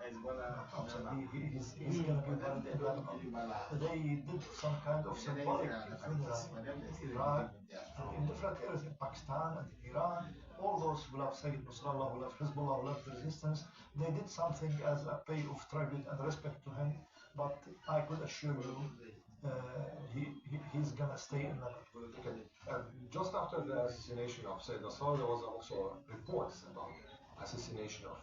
He's gonna be buried in Lebanon. They did some kind of symbolic funeral in Iraq and in different areas in Pakistan and in Iran. All those who love Sayyid Nasrallah, who love Hezbollah, who love the resistance, they did something as a pay of tribute and respect to him. But I could assure you, he's gonna stay in Lebanon. Okay. Just after the assassination of Sayyid Nasrallah, there was also reports about assassination of.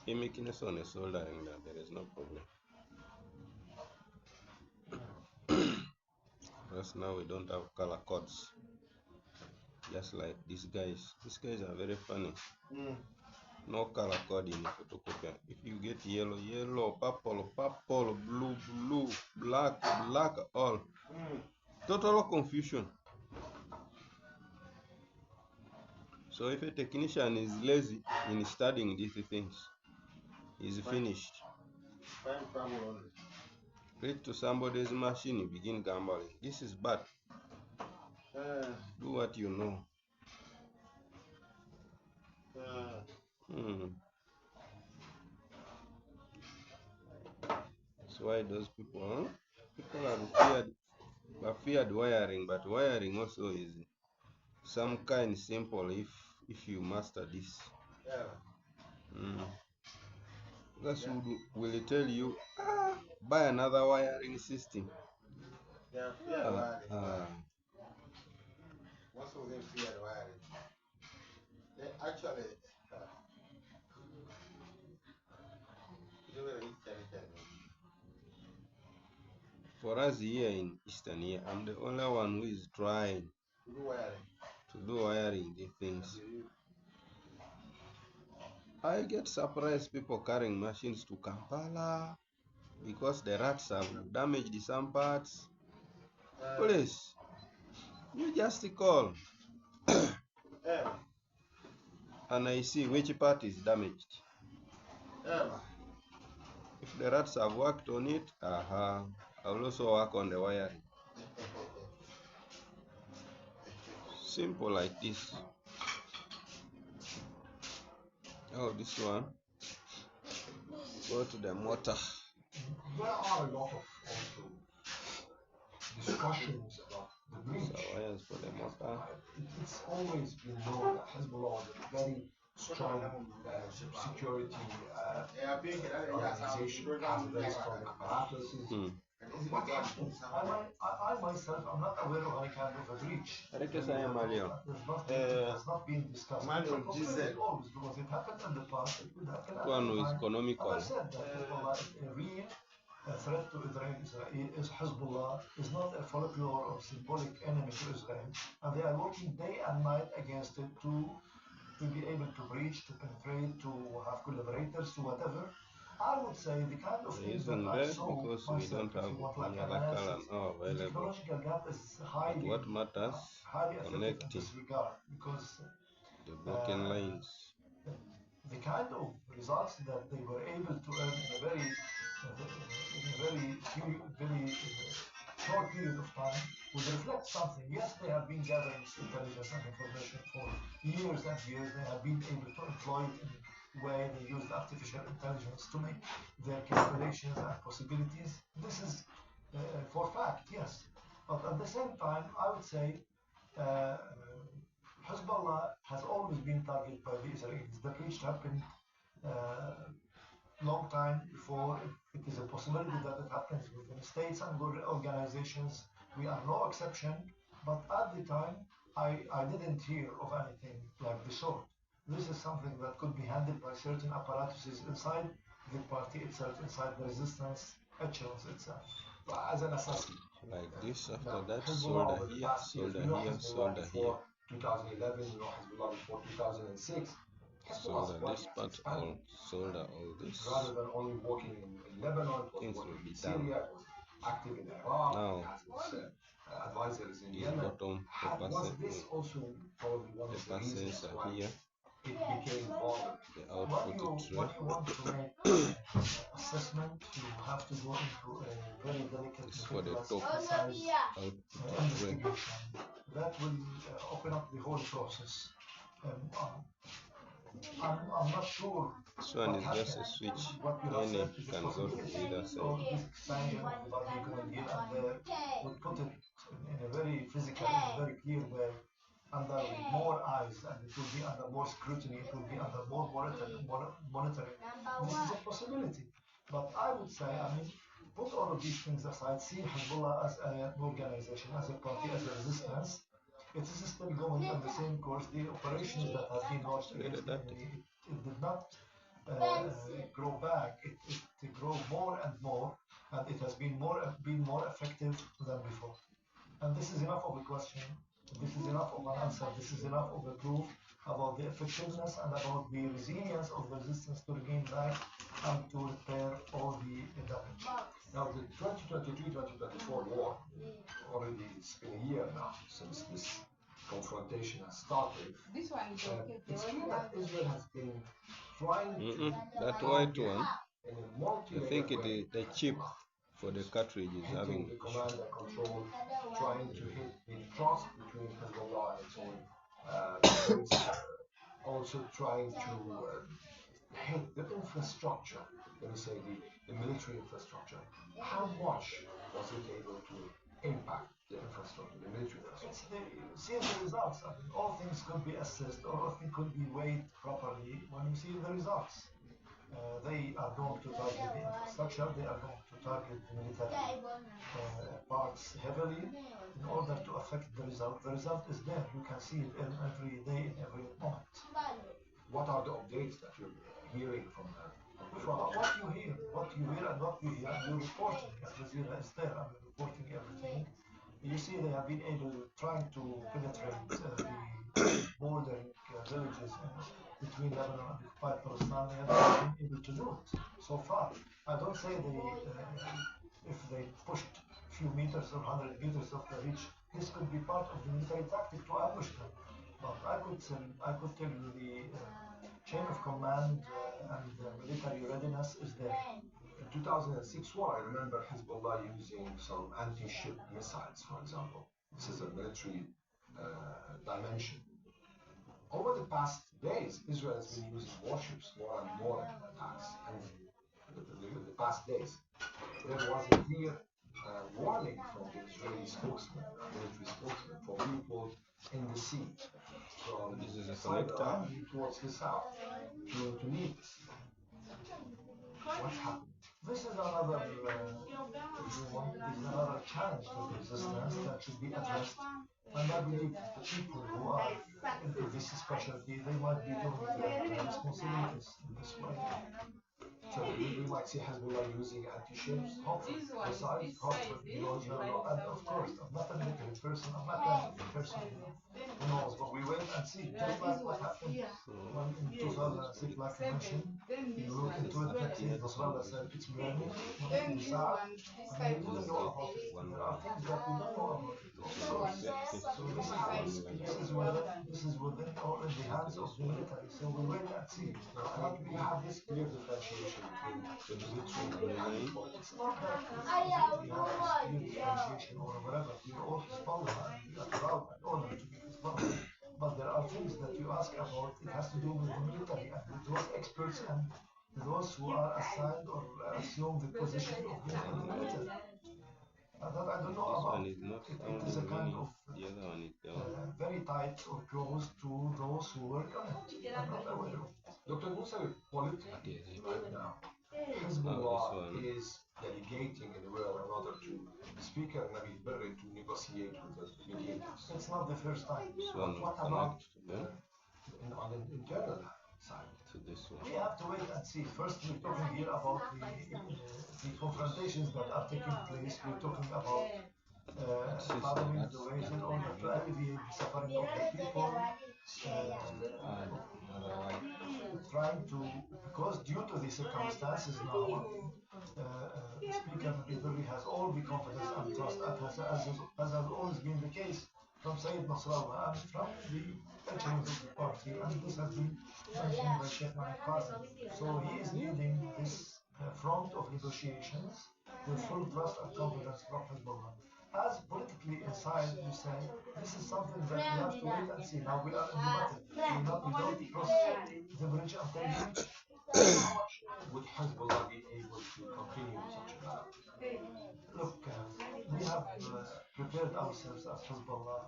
Making us on a soldering that there is no problem. Because now we don't have color codes. Just like these guys. These guys are very funny. No color code in photocopy. If you get yellow, yellow, purple, purple, blue, blue, black, black, all. Total confusion. So if a technician is lazy in studying these things, he's finished. Reach to somebody's machine, you begin gambling. This is bad. Do what you know. That's why those people are feared wiring, but wiring also is some kind simple if you master this. That's will tell you, buy another wiring system. Most of them feared wiring. They actually for us here in Eastern here, I'm the only one who is trying to do wiring these things. I get surprised people carrying machines to Kampala because the rats have damaged some parts. Please, you just call and I see which part is damaged. If the rats have worked on it, I will also work on the wiring. Simple like this. Oh, this one. Go to the motor. There are a lot of also discussions about the breach. So wires for the motor. It's always been known that Hezbollah is a very strong security organization, has very strong apparatuses. What happens? I myself, I'm not aware of any kind of a breach. There's not been discussed. Always, because it happened in the past, it would happen at One the is time. economical. As I said, that Hezbollah is a real threat to Israel. Is Hezbollah is not a folklore or symbolic enemy to Israel, and they are working day and night against it to be able to breach, to penetrate, to have collaborators, to whatever. I would say the kind of things that I saw because myself, we don't have the technological gap is highly, but what matters, highly effective in connecting this regard, because the broken lines. The kind of results that they were able to earn in a very short period of time would reflect something. Yes, they have been gathering intelligence and information for years and years. They have been able to employ it in a way they used artificial intelligence to make their calculations and possibilities. This is for fact, yes. But at the same time, I would say Hezbollah has always been targeted by the Israelis. The breach happened long time before. It is a possibility that it happens within states and organizations. We are no exception. But at the time, I didn't hear of anything like the sort. This is something that could be handled by certain apparatuses inside the party itself, inside the resistance echelons itself. As an assessment. Like this, after that, solder here, solder here, solder here. 2011, you know, Hezbollah before 2006. Solder this part or solder all this. Rather than only working in Lebanon, it was Things working will be in done. Syria, it was active in Iraq, Now, it has its advisors in this Yemen. bottom Was this also probably one of the reasons passes are why here. it became bothered? The When output you tray. want to make assessment, you have to go into a very delicate, This for the meticulous, top precise output tray. investigation. That will open up the whole process. I'm not sure. This one is just a switch. Any can go to either Or side. this expansion of the particle here and there would put it in a very physical, in a very clear way, under more eyes, and it will be under more scrutiny, it will be under more monitoring. This is a possibility. But I would say, I mean, put all of these things aside, see Hezbollah as an organization, as a party, as a resistance. It is still going on the same course. The operations that have been launched against the enemy, it did not grow back. It grew more and more, and it has been more effective than before. And this is enough of a question. This is enough of an answer. This is enough of a proof about the effectiveness and about the resilience of the resistance to regain back and to repair all the damage. Now, the 2023-2024 war, already it's been a year now since this confrontation has started. This one is okay. It's clear that Israel has been trying to That white one, in a multi-layered I think it way, is the chip for the cartridge is hitting having the command and control, trying to hit the trust between Hezbollah and its own also trying to hit the infrastructure, let me say the military infrastructure. How much was it able to impact the infrastructure, the military infrastructure? See the results. I mean, all things could be assessed, or all things could be weighed properly when you see the results. They are going to target the infrastructure, they are going to target the military parts heavily in order to affect the result. The result is there. You can see it in every day, in every moment. What are the updates that you're hearing from what you hear and what you hear, and you're reporting. Al Jazeera is there, I'm reporting everything. You see they have been trying to penetrate the bordering villages between Lebanon and occupied Palestine. They have been able to do it so far. I don't say if they pushed a few meters or 100 meters of the reach, this could be part of the military tactic to ambush them. But I could tell you the chain of command and military readiness is there. In 2006 war, I remember Hezbollah using some anti-ship missiles, for example. This is a military dimension. Over the past days, Israel has been using warships more and more in attacks. And the past days, there was a clear warning from the Israeli spokesman, military spokesman, for people in the sea, from This is a Side connector. Arabia towards the south, to leave the sea. What's happened? This is another, if you want, is another challenge to the resistance that should be addressed. And I believe the people who are into this specialty, they might be doing their responsibilities in this way. So we might see Hezbollah using anti-ships. Hopefully, besides, hopefully, and of course, I'm not a military person, I'm not a person who knows, but we wait and see. Just like what happened when in 2006, like you mentioned, you look into it, let's see, Nasrallah said it's burning, in the south, and we didn't know about it. There are things that we don't know about it, of course. So this is within all in the hands of the military, so we wait and see. We have this clear differentiation between the military and the It's not that we have this differentiation or whatever. We all Hezbollah and we are proud and honored to be Hezbollah. But there are things that you ask about, it has to do with the military and with those experts and those who are assigned or assume the position of being in the military. That I don't know This about. one is not It is a sounding kind many. of The other one is down. very tight or close to those who work on it. I'm not aware of it. Dr. Musa, politically, right now, This Hezbollah one. is delegating in a way or another to Speaker Nabil Berri to negotiate with the mediators. It's not the first time. This one What will about connect to them, on the internal side? to this one. We have to wait and see. First, we're talking here about the confrontations that are taking place. We're talking about following the ways in order to alleviate the suffering of the people, trying to, because due to the circumstances now, Speaker Nabi has all the confidence and trust, as has always been the case from Sayyid Nasrallah and from the veterans of the party, and this has been mentioned by Sheikh Mohammed Qasim. So he is leading this front of negotiations with full trust and confidence from Hezbollah. As politically inside, you say, this is something that we have to wait and see. Now we are in the battle. We don't cross the bridge until we reach it. Would Hezbollah be able to continue such a battle? Look, we have prepared ourselves as Hezbollah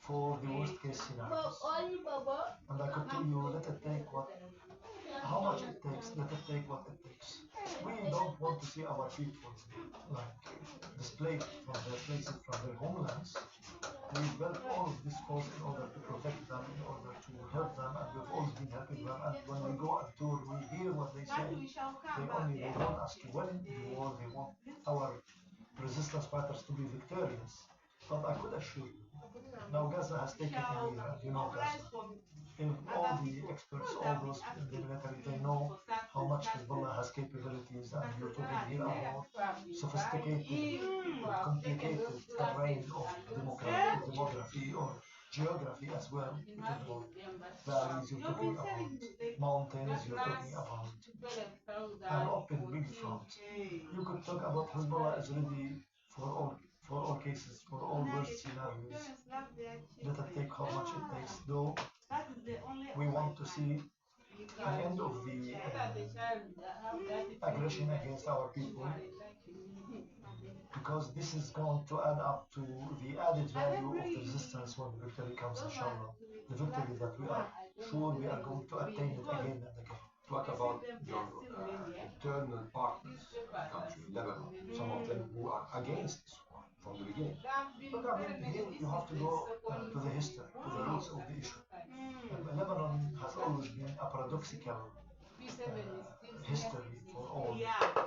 for the worst case scenarios. And I could tell you, let it take how much it takes, let it take what it takes. We don't want to see our people displaced from their places, from their homelands. We built all of this force in order to protect them, in order to help them, and we've always been helping them. And when we go on tour, we hear what they say. They want us to win the war. They want our resistance fighters to be victorious. But I could assure you, now Gaza has taken a year, and you know Gaza. If all the experts, all those in the military, they know how much Hezbollah has capabilities, and you're talking here about sophisticated, complicated terrain of demography or geography as well. You're talking about valleys, you're talking about mountains, you're talking about an open big front. You could talk about Hezbollah is ready for all cases, for all worst scenarios. Let it take how much it takes, though we want to see an end of the aggression against our people, because this is going to add up to the added value of the resistance when the victory comes, inshallah. The victory that we are sure we are going to attain it again and again. What about your internal partners in the country, Lebanon, some of them who are against this war from the beginning? Look, I mean, here you have to go to the history, to the roots of the issue. Lebanon has always been a paradoxical history for all.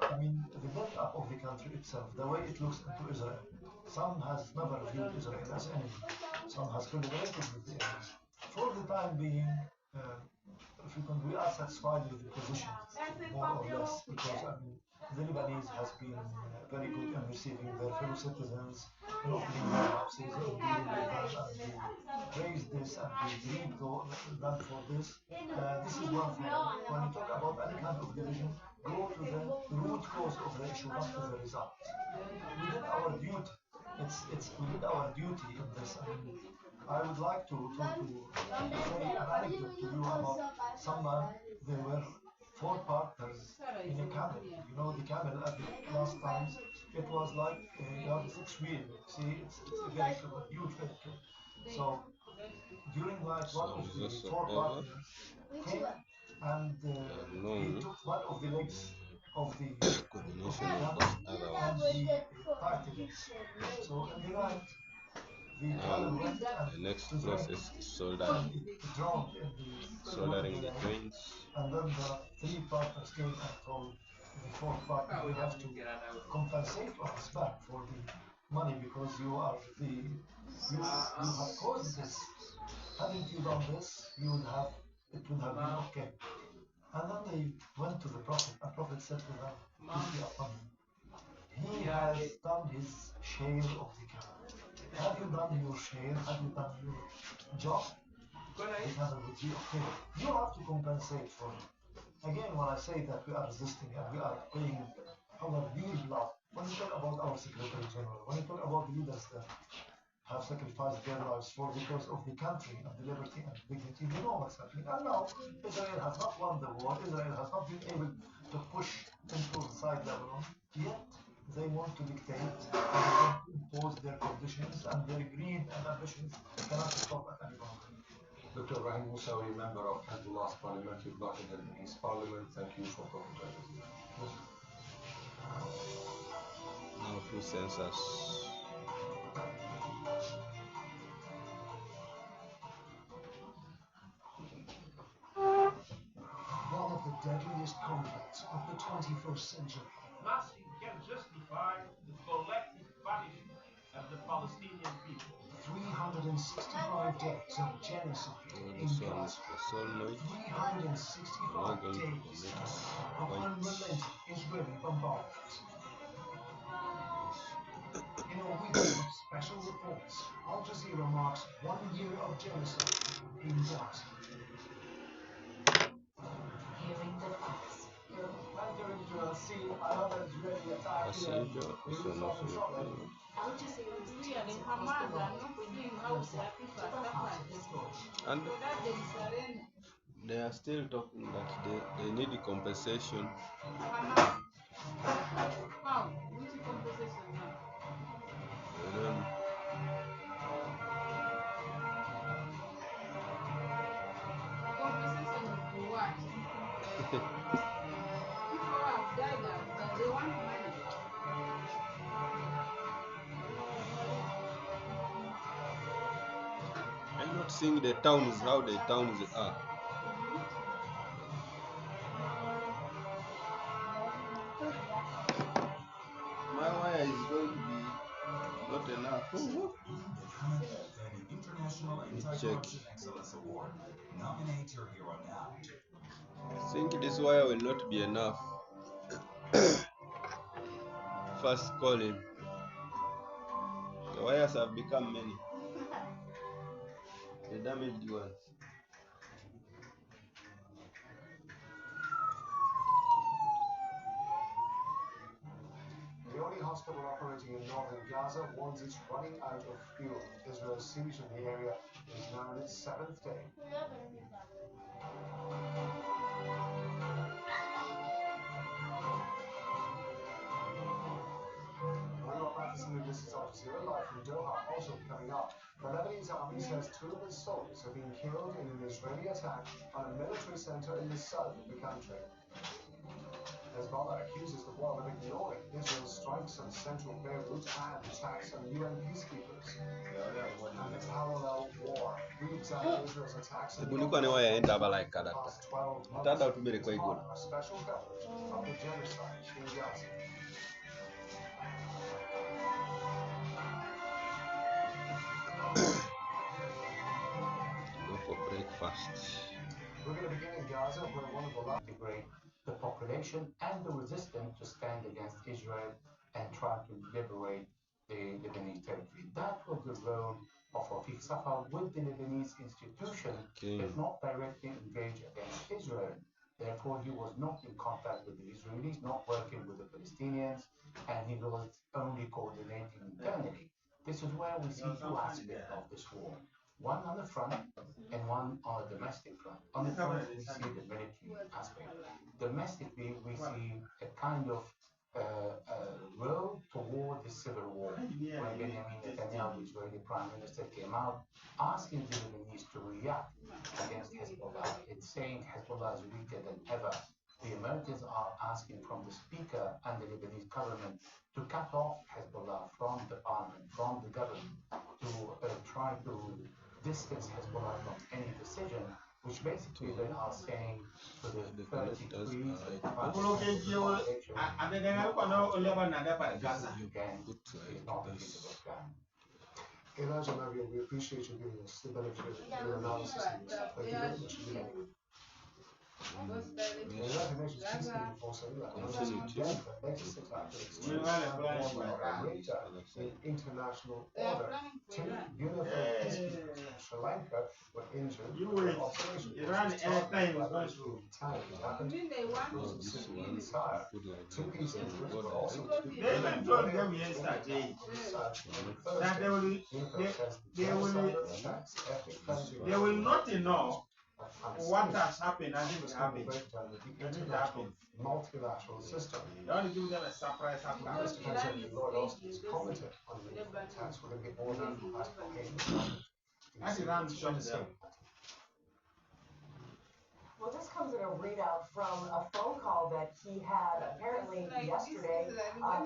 I mean, the build-up of the country itself, the way it looks into Israel. Some has never viewed Israel as enemy. Some has collaborated with the enemy. For the time being, we are satisfied with the position, more or less, because I mean, the Lebanese has been very good in receiving their fellow citizens, in opening their houses, in dealing with them, and we praise this and we greet them for this. This is one thing. When you talk about any kind of division, go to the root cause of the issue, not to the result. We did our duty. We did our duty in this. I mean, I would like to say an anecdote to you about someone. There were 4 partners in a camel. You know, the camel at the last times, it was like you have a 6-wheel. See, it's a vehicle, a huge vehicle. So during like one of the 4 partners came and he took one of the legs of the camel and he tightened it. So in the night, the camel went the next process is soldering the joints. and then the 3 partners came and told the 4th partner, we have to compensate us back for the money because you have caused this. Hadn't you done this, it would have been okay. And then they went to the Prophet, and Prophet said to them, peace be upon him, he has done his share of the camel. Have you done your share? Have you done your job? The camel would be okay. You have to compensate for it. Again, when I say that we are resisting and we are paying our real blood, when you talk about our Secretary General, when you talk about the leaders that have sacrificed their lives for the cause of the country and the liberty and dignity, you know what's happening. And now, Israel has not won the war, Israel has not been able to push into inside Lebanon, yet they want to dictate and they want to impose their conditions, and their greed and ambitions cannot stop at any moment. Dr. Rahim Musawi, member of Hezbollah's parliamentary bloc in the Lebanese parliament, thank you for talking to us. Now through census. One of the deadliest conflicts of the 21st century. Nothing can justify the collective punishment and 365 days of genocide in This one is Gaza. for solenoid. 365 going to days connect of white. unrelenting Israeli bombardment. In a week of special reports, Al Jazeera marks 1 year of genocide in Gaza. Hearing the facts. Entering to see another Israeli attack As here usual, in this one also southern okay. Israel. Al Jazeera's We are teams the across the Hamas are world not bring seeing you how closer their people to the are heart of suffering. the story. And So that they surrender. they are still talking that they need the compensation. Hamas. How? Which compensation now? They don't. Compensation for what? People have died out, but they want money. I'm not seeing the towns, how the towns are. My wire is going to be not enough. An International Let me check. Anti-Corruption Excellence Award. Nominate your hero now. I think this wire will not be enough. First call him. The wires have become many. The damaged ones. The only hospital operating in northern Gaza warns it's running out of fuel. Israel's siege in the area is now in its 7th day. I'm not practicing this is Al Jazeera live from Doha. Also coming up, the Lebanese army says 2 of its soldiers have been killed in an Israeli attack on a military center in the south of the country. Hezbollah accuses the world of ignoring Israel's strikes on central Beirut and attacks on UN peacekeepers. And a parallel war weaves out Israel's attacks on the Kulikuwa ni wire enda like that. past 12 months. Tada utumire kwa It's igulu. part of a special coverage of the genocide in Gaza. Go for breakfast. We're going to begin in Gaza, where one of the last integrate the population and the resistance to stand against Israel and try to liberate the Lebanese territory. That was the role of Rafiq Safar with the Lebanese institution, if not directly engaged against Israel. Therefore, he was not in contact with the Israelis, not working with the Palestinians, and he was only coordinating internally. This is where we see two aspects of this war. One on the front and one on the domestic front. On the front, we see the military aspect. Domestically, we see a kind of road toward the civil war. When Benjamin Netanyahu, Israeli Prime Minister, came out asking the Lebanese to react against Hezbollah. It's saying Hezbollah is weaker than ever. The Americans are asking from the speaker and the Lebanese government to cut off Hezbollah from the parliament, from the government, to try to distance Hezbollah from any decision, which basically they are saying to the 33 Elijah Navia, we appreciate you giving us the benefit of your analysis on this. Thank you very much. The United Nations peacekeeping force condemned the latest attack in international order. 2 unified peacekeepers from Sri Lanka were injured in observation. It happened in Sire. 2 peacekeepers were also They will not know what has happened and it happened. Multilateral system. You want to give them a surprise happen. Mr. President Lloyd Austin has commented on the attacks. We're going to get more than That's the round shot them. Well, this comes in a readout from a phone call that he had apparently yesterday,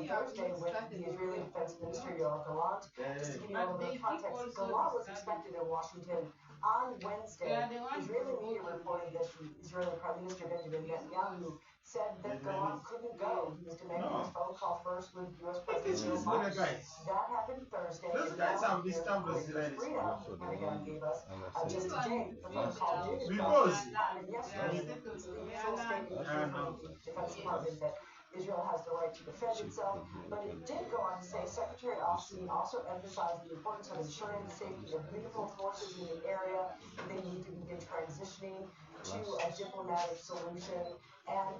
Thursday, with the Israeli Defense Minister Yoav Gallant. Just to give you a little bit of context, Gallant was expected in Washington on Wednesday. Israeli media reported that the Israeli Prime Minister Benjamin Netanyahu said that Gallant couldn't go. He was demanding his phone call first with U.S. President Joe These little Biden. guys. That happened Thursday. Those and guys now have disturbed the here's Israelis. readout the Pentagon gave us just today. The phone Last call did Because happen yesterday. The usual statement came from the Defense Department that Israel has the right to defend itself, but it did go on to say Secretary Austin also emphasized the importance of ensuring the safety of neutral forces in the area. They need to begin transitioning to a diplomatic solution. And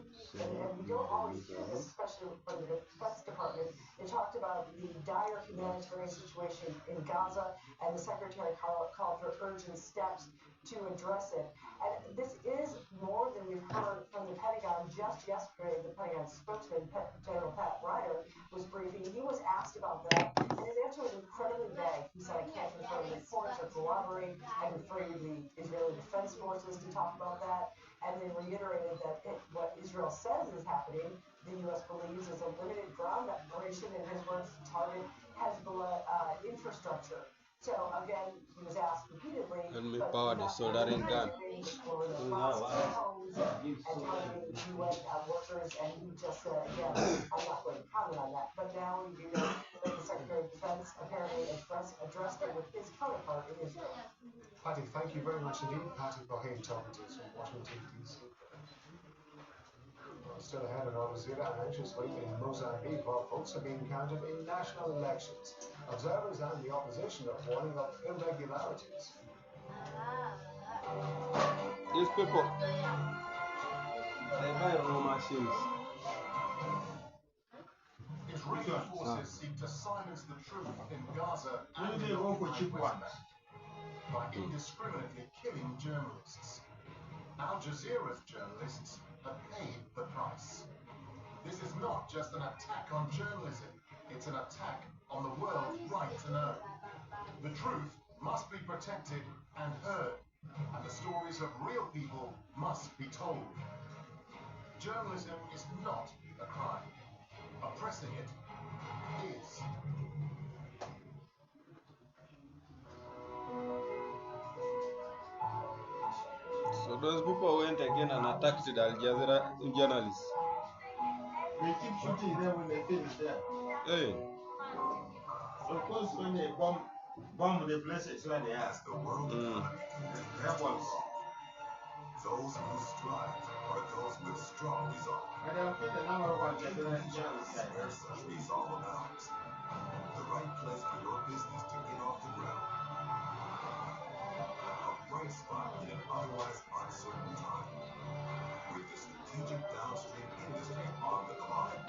we don't always hear this, especially from the Defense Department. They talked about the dire humanitarian situation in Gaza, and the Secretary called for urgent steps to address it. And this is more than we've heard from the Pentagon. Just yesterday, the Pentagon spokesman, General Pat Ryder, was briefing. He was asked about that, and his answer was incredibly vague. He said, I can't confirm the reports or corroborate. I refer you to the Israeli Defense Forces to talk about that. And they reiterated that what Israel says is happening, the U.S. believes is a limited ground operation, in his words, to target Hezbollah infrastructure. So again, he was asked repeatedly, And me power the soldering gun. and targeting UN workers, and he just said, again, I'm not going to comment on that. But now we do know that the Secretary of Defense apparently addressed it with his counterpart in Israel. Patty, thank you very much indeed. Patty Bohane talking to us from Washington, D.C. Still ahead of Al Jazeera, an anxious week in Mozambique while votes are being counted in national elections. Observers and the opposition are warning of irregularities. These people, they buy raw machines. Israeli forces seek to silence the truth in Gaza and they go for cheap ones by indiscriminately killing journalists. Al Jazeera's journalists have paid the price. This is not just an attack on journalism, it's an attack on the world's right to know. The truth must be protected and heard, and the stories of real people must be told. Journalism is not a crime. Oppressing it is. So those people went again and attacked the Al Jazeera journalists. They keep shooting them when they finish there. Hey. Of course, when they bomb the places where they are. The world Rebels. those who strive are those with strong resolve. And they'll put the number of journalists there. Where such resolve abounds, the right place for your business to get off the ground. A bright spot in an otherwise uncertain time. With the strategic downstream industry on the climb.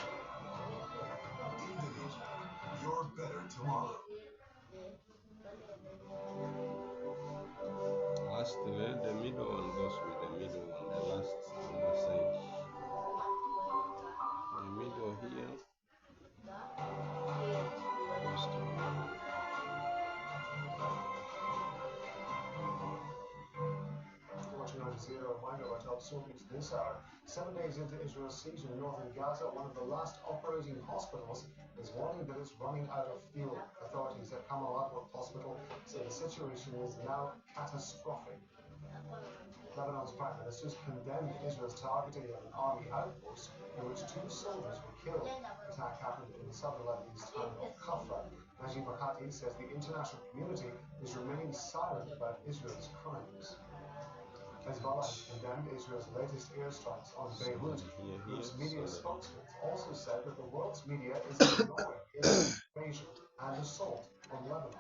Indonesia, your better tomorrow. Last the middle one goes with the middle one, the last on the side. The middle here goes to Watching Al Jazeera, reminder about top stories this hour. 7 days into Israel's siege in northern Gaza, one of the last operating hospitals is warning that it's running out of fuel. Authorities at Kamal Adwan Hospital say the situation is now catastrophic. Lebanon's prime minister condemned Israel's targeting of an army outpost in which 2 soldiers were killed. The attack happened in the southern Lebanese town of Kafra. Najib Mikati says the international community is remaining silent about Israel's crimes. Hezbollah has condemned Israel's latest airstrikes on Beirut. Group's media spokesman also said that the world's media is ignoring Israel's invasion and assault on Lebanon.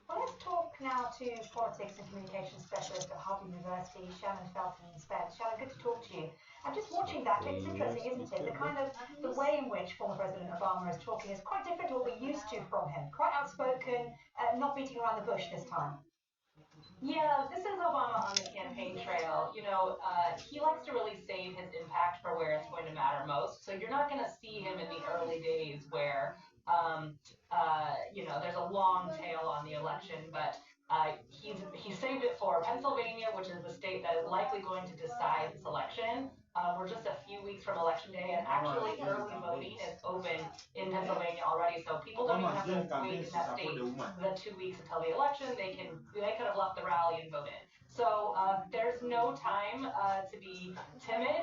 Well, let's talk now to politics and communications specialist at Harvard University, Shannon Felton Spence. Shannon, good to talk to you. I'm just watching that. It's interesting, isn't it? The way in which former President Obama is talking is quite different to what we're used to from him. Quite outspoken, not beating around the bush this time. Yeah, this is Obama on the campaign trail. You know, he likes to really save his impact for where it's going to matter most. So you're not going to see him in the early days where, you know, there's a long tail on the election, but he saved it for Pennsylvania, which is the state that is likely going to decide this election. We're just a few weeks from Election Day, and actually early voting is open in Pennsylvania already, so people don't even have to wait in that state the 2 weeks until the election. They could have left the rally and vote in. So there's no time to be timid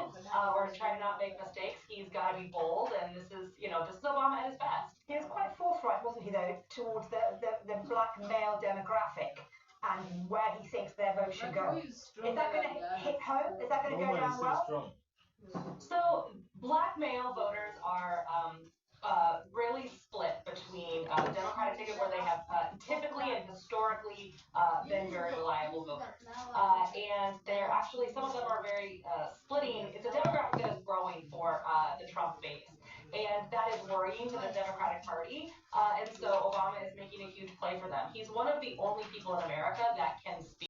or to try to not make mistakes. He's got to be bold, and this is Obama at his best. He was quite forthright, wasn't he, though, towards the black male demographic and where he thinks their vote should go. Is that going to hit home? Is that going to go down well? So black male voters are really split between the Democratic ticket, where they have typically and historically been very reliable voters. And they're actually, some of them are very splitting. It's a demographic that is growing for the Trump base. And that is worrying to the Democratic Party. And so Obama is making a huge play for them. He's one of the only people in America that can speak